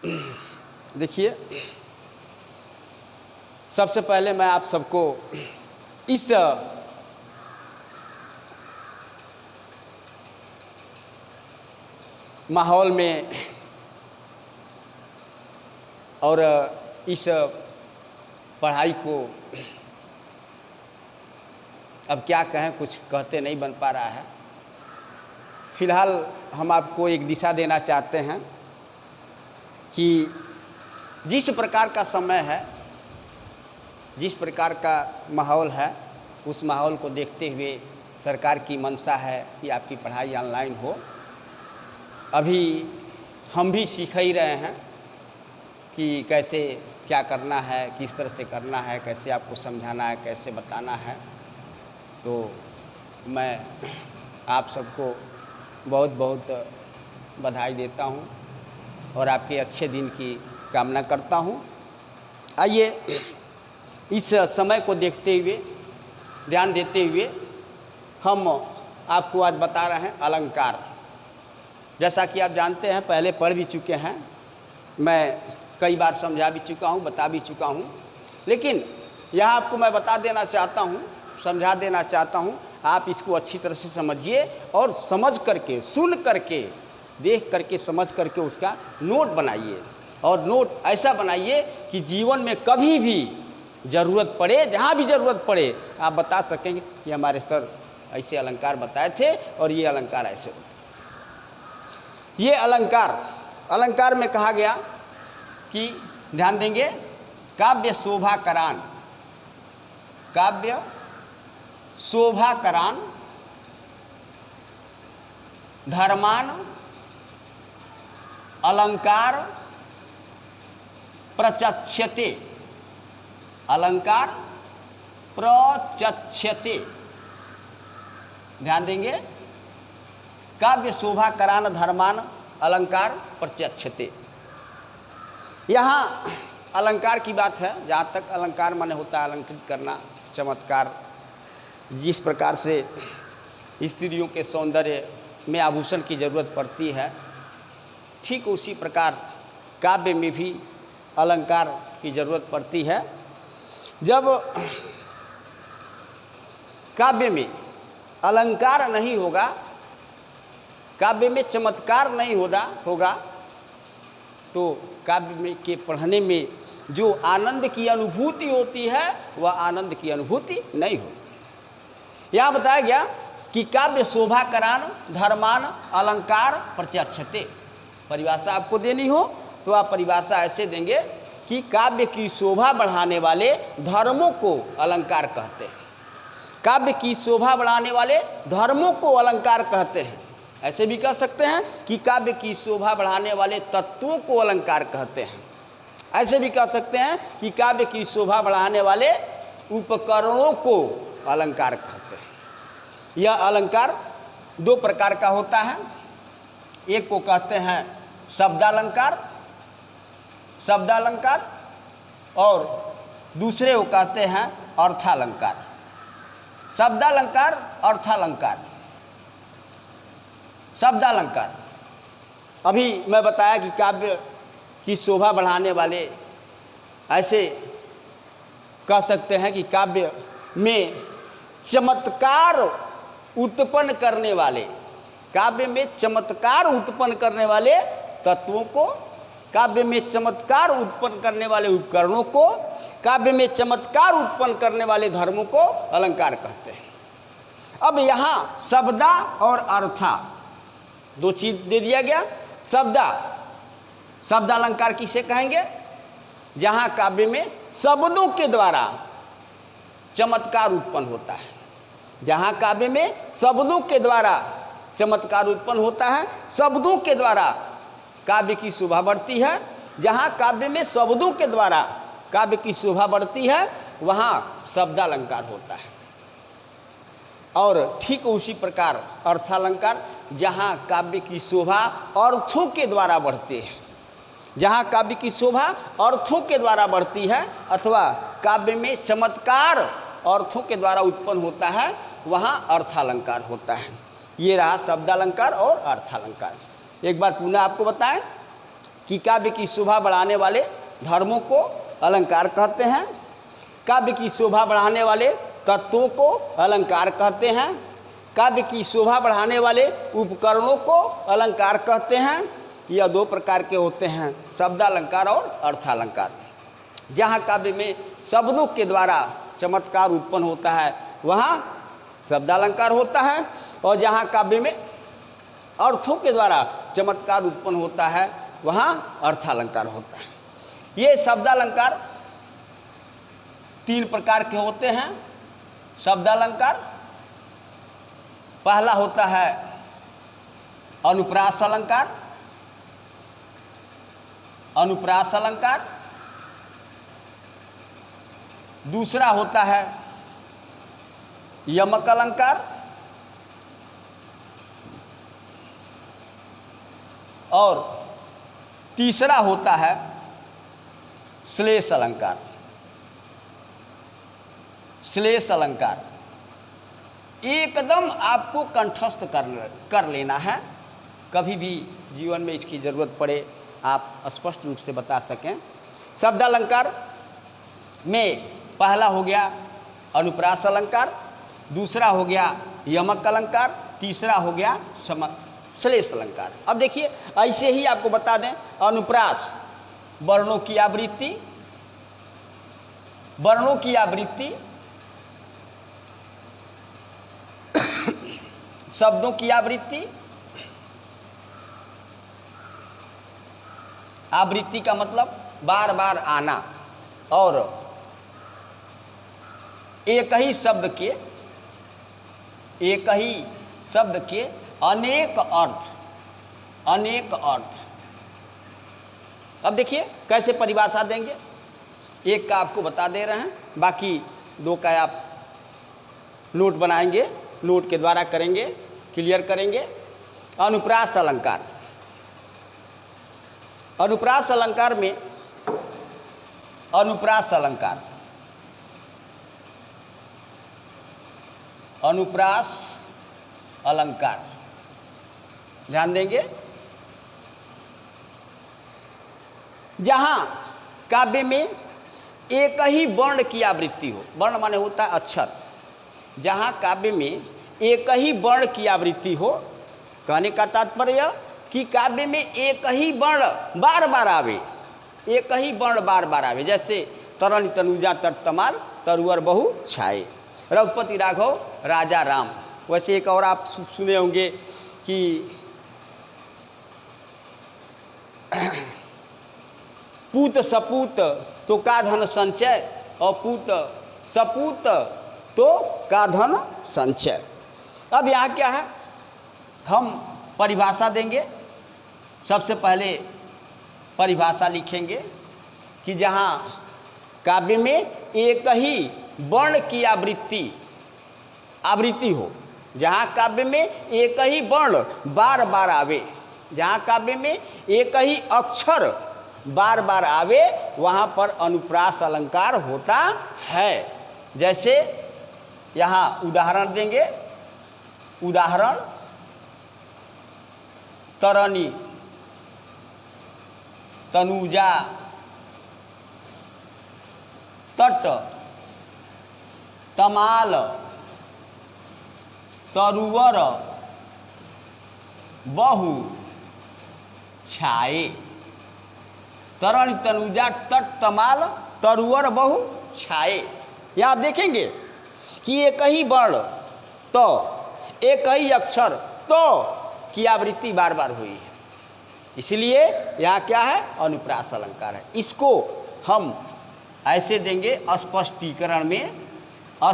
देखिए, सबसे पहले मैं आप सबको इस माहौल में और इस पढ़ाई को अब क्या कहें, कुछ कहते नहीं बन पा रहा है। फ़िलहाल हम आपको एक दिशा देना चाहते हैं कि जिस प्रकार का समय है, जिस प्रकार का माहौल है, उस माहौल को देखते हुए सरकार की मंशा है कि आपकी पढ़ाई ऑनलाइन हो। अभी हम भी सीख ही रहे हैं कि कैसे क्या करना है, किस तरह से करना है, कैसे आपको समझाना है, कैसे बताना है। तो मैं आप सबको बहुत बहुत बधाई देता हूँ और आपके अच्छे दिन की कामना करता हूँ। आइए, इस समय को देखते हुए, ध्यान देते हुए हम आपको आज बता रहे हैं अलंकार। जैसा कि आप जानते हैं, पहले पढ़ भी चुके हैं, मैं कई बार समझा भी चुका हूँ, बता भी चुका हूँ, लेकिन यहाँ आपको मैं बता देना चाहता हूँ, समझा देना चाहता हूँ। आप इसको अच्छी तरह से समझिए और समझ करके, सुन करके, देख करके, समझ करके उसका नोट बनाइए। और नोट ऐसा बनाइए कि जीवन में कभी भी ज़रूरत पड़े, जहाँ भी ज़रूरत पड़े, आप बता सकेंगे कि हमारे सर ऐसे अलंकार बताए थे और ये अलंकार ऐसे हो। ये अलंकार में कहा गया कि ध्यान देंगे, काव्य शोभा करान, काव्य शोभा करान, धर्मान अलंकार प्रचक्षते, अलंकार प्रचक्षते। ध्यान देंगे, काव्य शोभा करान, धर्मान अलंकार प्रचक्षते। यहाँ अलंकार की बात है। जहाँ तक अलंकार माने होता है अलंकृत करना, चमत्कार। जिस प्रकार से स्त्रियों के सौंदर्य में आभूषण की ज़रूरत पड़ती है, ठीक उसी प्रकार काव्य में भी अलंकार की ज़रूरत पड़ती है। जब काव्य में अलंकार नहीं होगा, काव्य में चमत्कार नहीं होगा, तो काव्य में के पढ़ने में जो आनंद की अनुभूति होती है, वह आनंद की अनुभूति नहीं होगी। यहाँ बताया गया कि काव्य शोभा करान, धर्मान अलंकार प्रचक्षते। परिभाषा आपको देनी हो तो आप परिभाषा ऐसे देंगे कि काव्य की शोभा बढ़ाने वाले धर्मों को अलंकार कहते हैं। काव्य की शोभा बढ़ाने वाले धर्मों को अलंकार कहते हैं। ऐसे भी कह सकते हैं कि काव्य की शोभा बढ़ाने वाले तत्वों को अलंकार कहते हैं। ऐसे भी कह सकते हैं कि काव्य की शोभा बढ़ाने वाले उपकरणों को अलंकार कहते हैं। यह अलंकार दो प्रकार का होता है। एक को कहते हैं शब्दालंकार, और दूसरे को कहते हैं अर्थालंकार। शब्दालंकार, अर्थालंकार। शब्दालंकार, अभी मैं बताया कि काव्य की शोभा बढ़ाने वाले, ऐसे कह सकते हैं कि काव्य में चमत्कार उत्पन्न करने वाले, काव्य में चमत्कार उत्पन्न करने वाले तत्वों को, काव्य में चमत्कार उत्पन्न करने वाले उपकरणों को, काव्य में चमत्कार उत्पन्न करने वाले धर्मों को अलंकार कहते हैं। अब यहाँ शब्दा और अर्था दो चीज दे दिया गया। शब्दालंकार किसे कहेंगे? जहाँ काव्य में शब्दों के द्वारा चमत्कार उत्पन्न होता है। जहाँ काव्य में शब्दों के द्वारा चमत्कार उत्पन्न होता है, शब्दों के द्वारा काव्य की शोभा बढ़ती है। जहाँ काव्य में शब्दों के द्वारा काव्य की शोभा बढ़ती है, वहाँ शब्दालंकार होता है। और ठीक उसी प्रकार अर्थालंकार, जहाँ काव्य की शोभा अर्थों के द्वारा बढ़ती है। जहाँ काव्य की शोभा अर्थों के द्वारा बढ़ती है अथवा काव्य में चमत्कार अर्थों के द्वारा उत्पन्न होता है, वहाँ अर्थालंकार होता है। ये रहा शब्दालंकार और अर्थालंकार। एक बार पुनः आपको बताएं कि काव्य की शोभा बढ़ाने वाले धर्मों को अलंकार कहते हैं, काव्य की शोभा बढ़ाने वाले तत्वों को अलंकार कहते हैं, काव्य की शोभा बढ़ाने वाले उपकरणों को अलंकार कहते हैं। यह दो प्रकार के होते हैं, शब्दालंकार और अर्थालंकार। जहाँ काव्य में शब्दों के द्वारा चमत्कार उत्पन्न होता है वहाँ शब्दालंकार होता है, और जहाँ काव्य में अर्थों के द्वारा चमत्कार उत्पन्न होता है वहाँ अर्थालंकार होता है। ये शब्दालंकार तीन प्रकार के होते हैं। शब्दालंकार पहला होता है अनुप्रास अलंकार, अनुप्रास अलंकार। दूसरा होता है यमक अलंकार, और तीसरा होता है श्लेष अलंकार। श्लेष अलंकार एकदम आपको कंठस्थ कर लेना है, कभी भी जीवन में इसकी ज़रूरत पड़े आप स्पष्ट रूप से बता सकें। शब्दालंकार में पहला हो गया अनुप्रास अलंकार, दूसरा हो गया यमक अलंकार, तीसरा हो गया श्लेष अलंकार। अब देखिए ऐसे ही आपको बता दें, अनुप्रास वर्णों की आवृत्ति, वर्णों की आवृत्ति, शब्दों की आवृत्ति। आवृत्ति का मतलब बार बार आना, और एक ही शब्द के अनेक अर्थ, अनेक अर्थ। अब देखिए कैसे परिभाषा देंगे, एक का आपको बता दे रहे हैं, बाकी दो का आप नोट बनाएंगे, नोट के द्वारा करेंगे, क्लियर करेंगे। अनुप्रास अलंकार, अनुप्रास अलंकार में अनुप्रास अलंकार, अनुप्रास अलंकार ध्यान देंगे। जहाँ काव्य में एक ही वर्ण की आवृत्ति हो, वर्ण माने होता है अक्षर, जहाँ काव्य में एक ही वर्ण की आवृत्ति हो, कहने का तात्पर्य कि काव्य में एक ही वर्ण बार बार आवे, एक ही वर्ण बार बार आवे। जैसे तरन तनुजा तटतमाल तरुवर बहु छाए, रघुपति राघव राजा राम। वैसे एक और आप सुने होंगे कि पूत सपूत तो का धन संचय, और पूत सपूत तो का धन संचय। अब यहाँ क्या है, हम परिभाषा देंगे। सबसे पहले परिभाषा लिखेंगे कि जहाँ काव्य में एक ही वर्ण की आवृत्ति हो, जहाँ काव्य में एक ही वर्ण बार बार आवे, जहाँ काव्य में एक ही अक्षर बार बार आवे, वहाँ पर अनुप्रास अलंकार होता है। जैसे यहाँ उदाहरण देंगे, उदाहरण तरनी तनुजा तट तमाल तरुवर बहु छाए। तरण तनुजा तट तमाल तरुवर बहु छाए। यहाँ आप देखेंगे कि एक ही वर्ण तो, एक ही अक्षर तो की आवृत्ति बार बार हुई है, इसलिए यहाँ क्या है, अनुप्रास अलंकार है। इसको हम ऐसे देंगे, स्पष्टीकरण में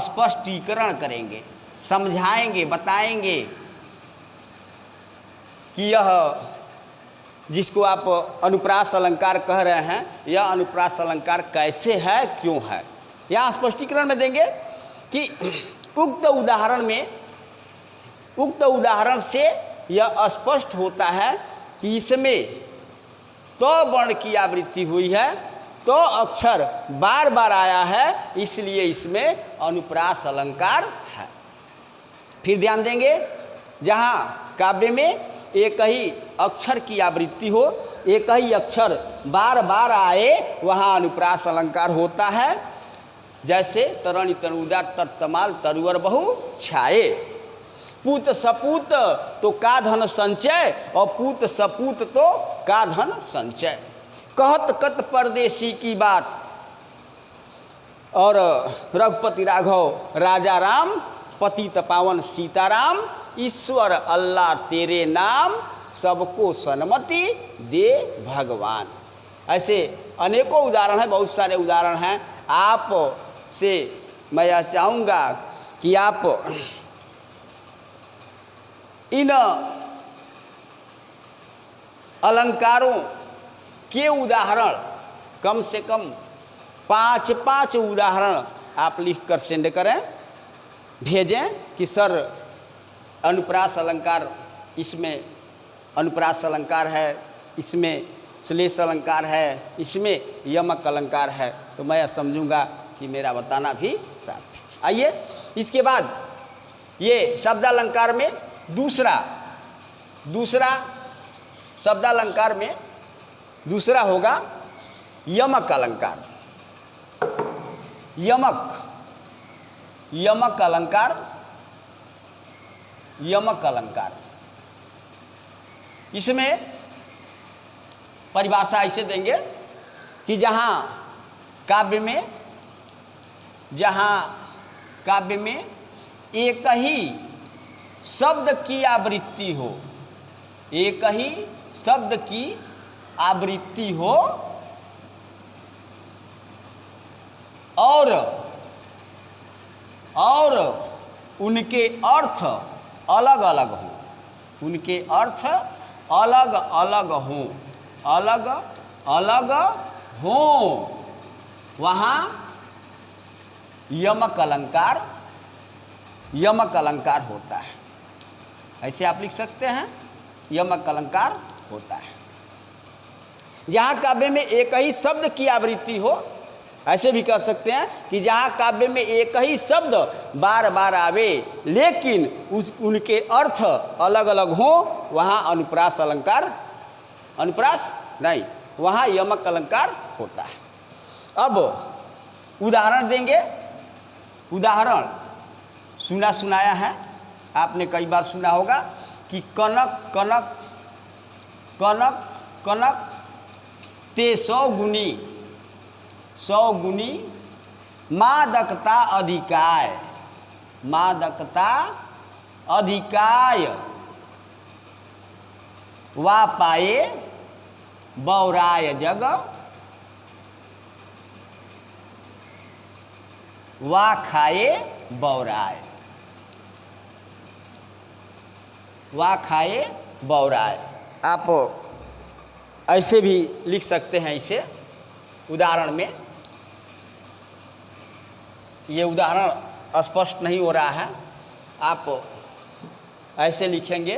स्पष्टीकरण करेंगे, समझाएंगे, बताएंगे कि यह जिसको आप अनुप्रास अलंकार कह रहे हैं, यह अनुप्रास अलंकार कैसे है, क्यों है। यहाँ स्पष्टीकरण में देंगे कि उक्त उदाहरण से यह स्पष्ट होता है कि इसमें तो वर्ण की आवृत्ति हुई है, तो अक्षर बार बार आया है, इसलिए इसमें अनुप्रास अलंकार है। फिर ध्यान देंगे, जहाँ काव्य में एक ही अक्षर की आवृत्ति हो, एक ही अक्षर बार बार आए वहाँ अनुप्रास अलंकार होता है। जैसे तरणि तनुजा तत्तमाल तरुवर बहु छाए। पूत सपूत तो का धन संचय और पूत सपूत तो का धन संचय। कहत कत परदेसी की बात और रघुपति राघव राजा राम पतित पावन सीताराम। ईश्वर अल्लाह तेरे नाम सबको सन्मति दे भगवान। ऐसे अनेकों उदाहरण हैं, बहुत सारे उदाहरण हैं। आप से मैं यह चाहूँगा कि आप इन अलंकारों के उदाहरण कम से कम 5 उदाहरण आप लिखकर सेंड करें, भेजें कि सर अनुप्रास अलंकार, इसमें अनुप्रास अलंकार है, इसमें श्लेष अलंकार है, इसमें यमक अलंकार है, तो मैं समझूंगा कि मेरा बताना भी सार्थक। आइए इसके बाद ये शब्दालंकार में दूसरा शब्दालंकार में दूसरा होगा यमक अलंकार। यमक अलंकार इसमें परिभाषा ऐसे देंगे कि जहाँ काव्य में एक ही शब्द की आवृत्ति हो, एक ही शब्द की आवृत्ति हो और उनके अर्थ अलग अलग हों, उनके अर्थ अलग अलग हों, वहाँ यमक अलंकार होता है। ऐसे आप लिख सकते हैं, यमक अलंकार होता है। जहाँ काव्य में एक ही शब्द की आवृत्ति हो, ऐसे भी कह सकते हैं कि जहाँ काव्य में एक ही शब्द बार बार आवे लेकिन उनके अर्थ अलग अलग हों, वहाँ अनुप्रास अलंकार, अनुप्रास नहीं, वहाँ यमक अलंकार होता है। अब उदाहरण देंगे। उदाहरण सुनाया है, आपने कई बार सुना होगा कि कनक कनक कनक कनक ते 100 गुनी मादकता अधिकाय वा पाए बौराय जग वा खाए बौराय। आप ऐसे भी लिख सकते हैं इसे उदाहरण में। ये उदाहरण स्पष्ट नहीं हो रहा है, आप ऐसे लिखेंगे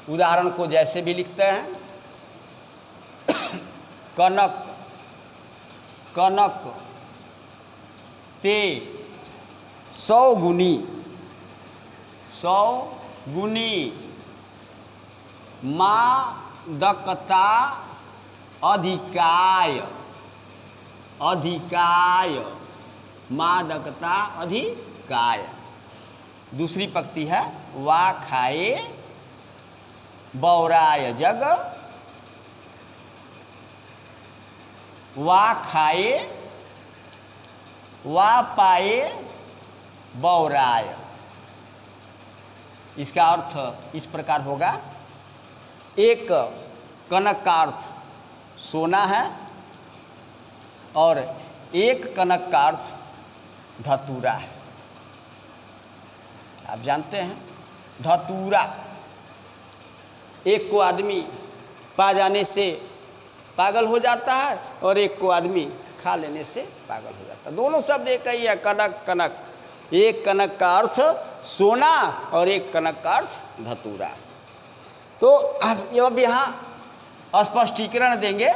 उदाहरण को जैसे भी लिखते हैं, कनक कनक ते 100 गुनी मादकता अधिकाय मादकता अधिकाय। दूसरी पंक्ति है वा खाए बौराय जग वा खाए वा पाए बौराय। इसका अर्थ इस प्रकार होगा, एक कनक का अर्थ सोना है और एक कनक का अर्थ धतूरा है। आप जानते हैं धतूरा एक को आदमी पा जाने से पागल हो जाता है और एक को आदमी खा लेने से पागल हो जाता है। दोनों शब्द एक ही है, कनक कनक। एक कनक का अर्थ सोना और एक कनक का अर्थ धतूरा। तो अब यहाँ स्पष्टीकरण देंगे,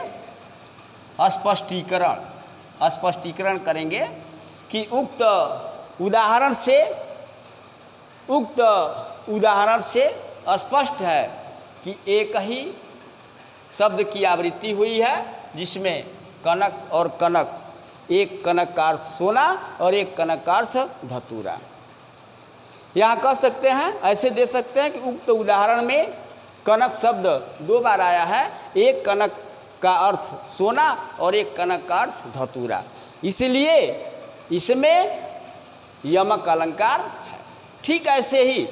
स्पष्टीकरण करेंगे कि उक्त उदाहरण से स्पष्ट है कि एक ही शब्द की आवृत्ति हुई है जिसमें कनक और कनक, एक कनक का अर्थ सोना और एक कनक का अर्थ धतूरा। यहाँ कह सकते हैं, ऐसे दे सकते हैं कि उक्त उदाहरण में कनक शब्द 2 बार आया है, एक कनक का अर्थ सोना और एक कनक का अर्थ धतूरा, इसलिए इसमें यमक अलंकार है। ठीक ऐसे ही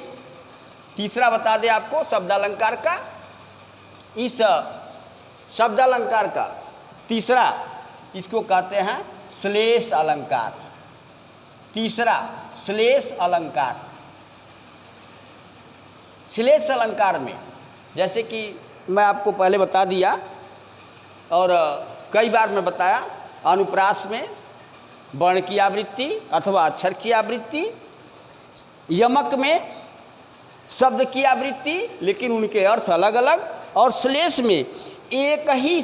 तीसरा बता दें आपको शब्दालंकार का। इस शब्दालंकार का तीसरा, इसको कहते हैं श्लेष अलंकार। तीसरा श्लेष अलंकार। श्लेष अलंकार में जैसे कि मैं आपको पहले बता दिया और कई बार मैं बताया, अनुप्रास में वर्ण की आवृत्ति अथवा अक्षर की आवृत्ति, यमक में शब्द की आवृत्ति लेकिन उनके अर्थ अलग अलग, और श्लेष में एक ही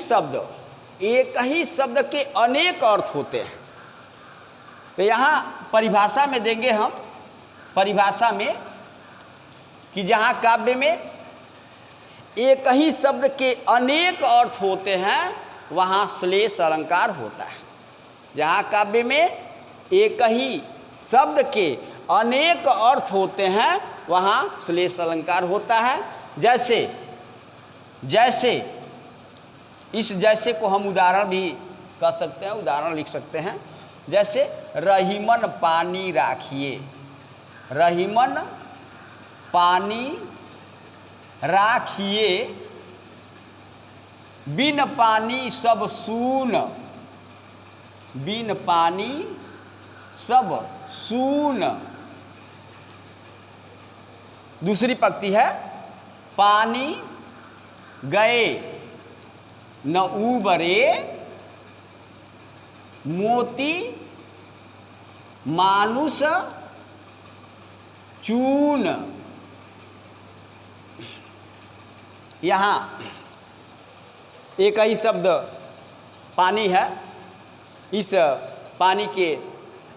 शब्द के अनेक अर्थ होते हैं। तो यहाँ परिभाषा में देंगे हम, परिभाषा में कि जहाँ काव्य में एक ही शब्द के अनेक अर्थ होते हैं वहाँ श्लेष अलंकार होता है। जहाँ काव्य में एक ही शब्द के अनेक अर्थ होते हैं वहाँ श्लेष अलंकार होता है। जैसे इस जैसे को हम उदाहरण भी कह सकते हैं, उदाहरण लिख सकते हैं। जैसे रहीमन पानी राखिए, रहीमन पानी राखिए, बिन पानी सब सून, बिन पानी सब सून। दूसरी पंक्ति है पानी गए न उबरे, मोती मानुष चून। यहाँ एक ही शब्द पानी है, इस पानी के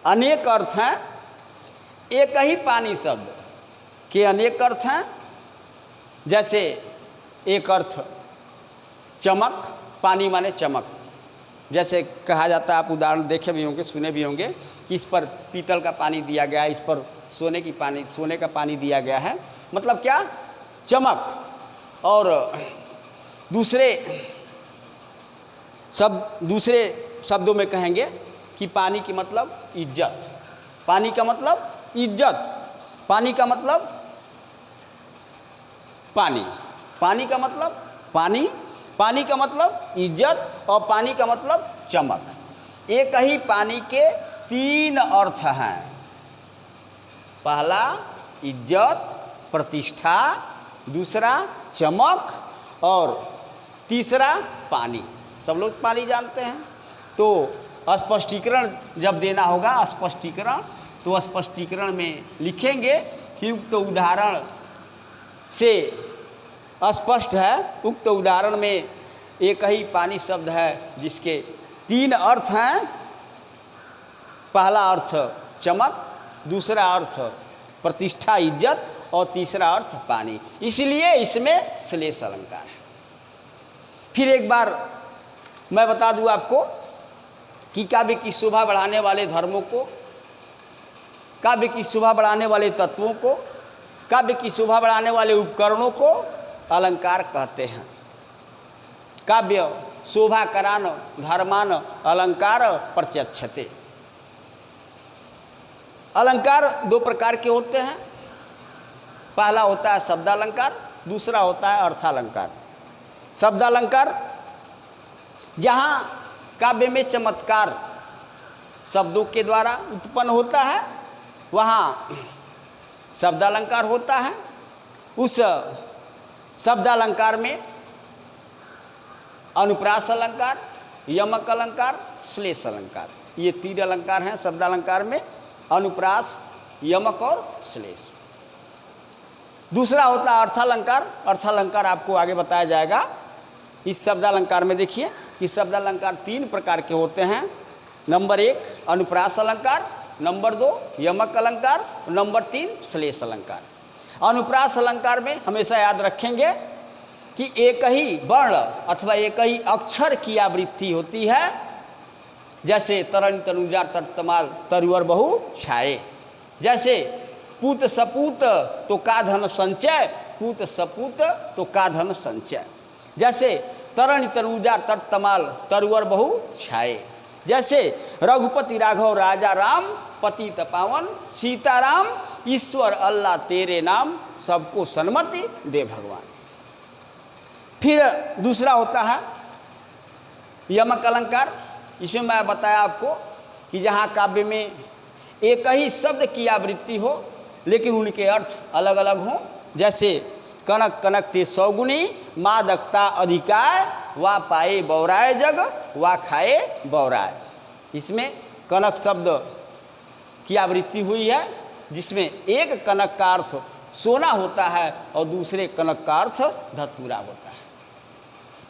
अनेक अर्थ हैं। एक ही पानी शब्द के अनेक अर्थ हैं। जैसे एक अर्थ चमक, पानी माने चमक, जैसे कहा जाता है, आप उदाहरण देखे भी होंगे, सुने भी होंगे कि इस पर पीतल का पानी दिया गया है, इस पर सोने का पानी दिया गया है, मतलब क्या, चमक। और दूसरे शब्दों में कहेंगे कि पानी की मतलब इज्जत, पानी का मतलब इज्जत, पानी का मतलब पानी, पानी का मतलब पानी, पानी का मतलब इज्जत और पानी का मतलब चमक। एक ही पानी के 3 अर्थ हैं। पहला इज्जत, प्रतिष्ठा, दूसरा चमक और तीसरा पानी। सब लोग पानी जानते हैं। तो स्पष्टीकरण जब देना होगा, स्पष्टीकरण, तो स्पष्टीकरण में लिखेंगे कि उक्त उदाहरण से स्पष्ट है, उक्त उदाहरण में एक ही पानी शब्द है जिसके 3 अर्थ हैं। पहला अर्थ चमक, दूसरा अर्थ प्रतिष्ठा इज्जत और तीसरा अर्थ पानी, इसलिए इसमें श्लेष अलंकार है। फिर एक बार मैं बता दूं आपको कि काव्य की शोभा बढ़ाने वाले धर्मों को, काव्य की शोभा बढ़ाने वाले तत्वों को, काव्य की शोभा बढ़ाने वाले उपकरणों को अलंकार कहते हैं। काव्य शोभा करान धर्मान अलंकार प्रत्यक्षते। अलंकार 2 प्रकार के होते हैं। पहला होता है शब्दालंकार, दूसरा होता है अर्थालंकार। शब्दालंकार जहाँ काव्य में चमत्कार शब्दों के द्वारा उत्पन्न होता है वहाँ शब्दालंकार होता है। उस शब्दालंकार में अनुप्रास अलंकार, यमक अलंकार, श्लेष अलंकार, ये 3 अलंकार हैं शब्दालंकार में, अनुप्रास, यमक और श्लेष। दूसरा होता है अर्थालंकार। अर्थालंकार आपको आगे बताया जाएगा। इस शब्दालंकार में देखिए कि शब्दालंकार 3 प्रकार के होते हैं। नंबर 1 अनुप्रास अलंकार, नंबर 2 यमक अलंकार, नंबर 3 श्लेष अलंकार। अनुप्रास अलंकार में हमेशा याद रखेंगे कि एक ही वर्ण अथवा एक ही अक्षर की आवृत्ति होती है। जैसे तरन तनुजा तत्तमाल तरुवर बहु छाए, जैसे पूत सपूत तो का धन संचय, पूत सपूत तो का धन संचय। जैसे तरन तनुजा तत्तमाल तरुवर बहु छाए, जैसे रघुपति राघव राजा राम पतित पावन सीताराम ईश्वर अल्लाह तेरे नाम सबको सन्मति दे भगवान। फिर दूसरा होता है यमक अलंकार। इसमें मैं बताया आपको कि जहाँ काव्य में एक ही शब्द की आवृत्ति हो लेकिन उनके अर्थ अलग अलग हों। जैसे कनक कनक ते सौगुनी मादकता अधिकाय, वा पाए बौराय जग वा खाए बौराय। इसमें कनक शब्द की आवृत्ति हुई है, जिसमें एक कनक का अर्थ सोना होता है और दूसरे कनक का अर्थ धतूरा होता है।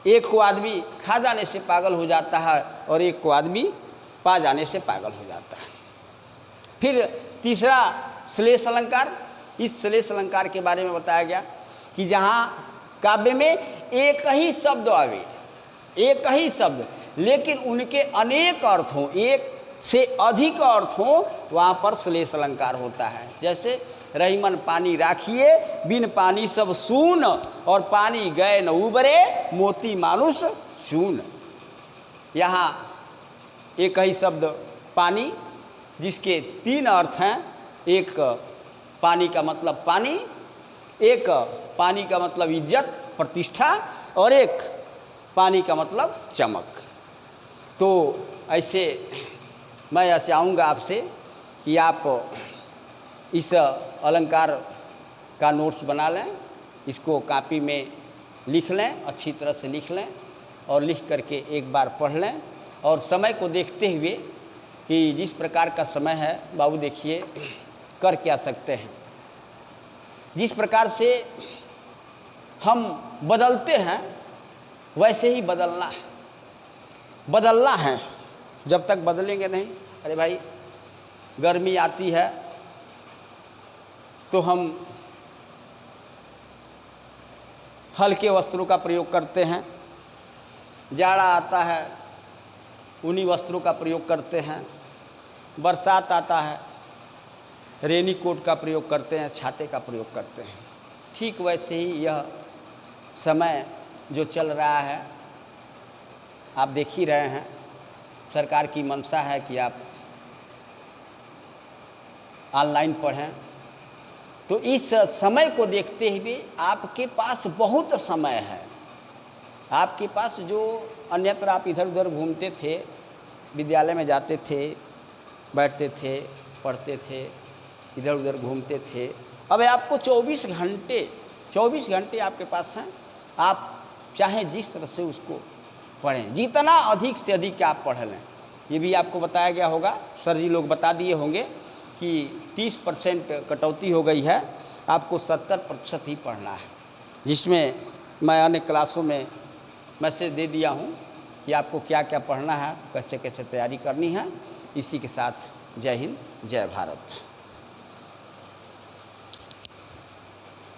एक को आदमी खा जाने से पागल हो जाता है और एक को आदमी पा जाने से पागल हो जाता है। फिर तीसरा श्लेष अलंकार। इस श्लेष अलंकार के बारे में बताया गया कि जहाँ काव्य में एक ही शब्द आवे, एक ही शब्द, लेकिन उनके अनेक अर्थ हों, एक से अधिक अर्थ हों, वहाँ पर श्लेष अलंकार होता है। जैसे रहीमन पानी राखिए बिन पानी सब सून, और पानी गए न उबरे मोती मानुष चून। यहाँ एक ही शब्द पानी, जिसके तीन अर्थ हैं। एक पानी का मतलब पानी, एक पानी का मतलब इज्जत प्रतिष्ठा, और एक पानी का मतलब चमक। तो ऐसे मैं चाहूँगा आपसे कि आप इस अलंकार का नोट्स बना लें, इसको कॉपी में लिख लें, अच्छी तरह से लिख लें और लिख करके एक बार पढ़ लें। और समय को देखते हुए कि जिस प्रकार का समय है, बाबू देखिए कर क्या सकते हैं। जिस प्रकार से हम बदलते हैं वैसे ही बदलना है, बदलना है। जब तक बदलेंगे नहीं, अरे भाई गर्मी आती है तो हम हल्के वस्त्रों का प्रयोग करते हैं, जाड़ा आता है ऊनी वस्त्रों का प्रयोग करते हैं, बरसात आता है रेनी कोट का प्रयोग करते हैं, छाते का प्रयोग करते हैं। ठीक वैसे ही यह समय जो चल रहा है आप देख ही रहे हैं। सरकार की मंशा है कि आप ऑनलाइन पढ़ें, तो इस समय को देखते हुए आपके पास बहुत समय है। आपके पास जो अन्यत्र आप इधर उधर घूमते थे, विद्यालय में जाते थे, बैठते थे, पढ़ते थे, इधर उधर घूमते थे, अब आपको 24 घंटे आपके पास हैं। आप चाहे जिस तरह से उसको पढ़ें, जितना अधिक से अधिक आप पढ़ लें। ये भी आपको बताया गया होगा, सर जी लोग बता दिए होंगे कि 30% कटौती हो गई है, आपको 70% ही पढ़ना है। जिसमें मैं अन्य क्लासों में मैसेज दे दिया हूँ कि आपको क्या क्या पढ़ना है, कैसे कैसे तैयारी करनी है। इसी के साथ जय हिंद, जय भारत।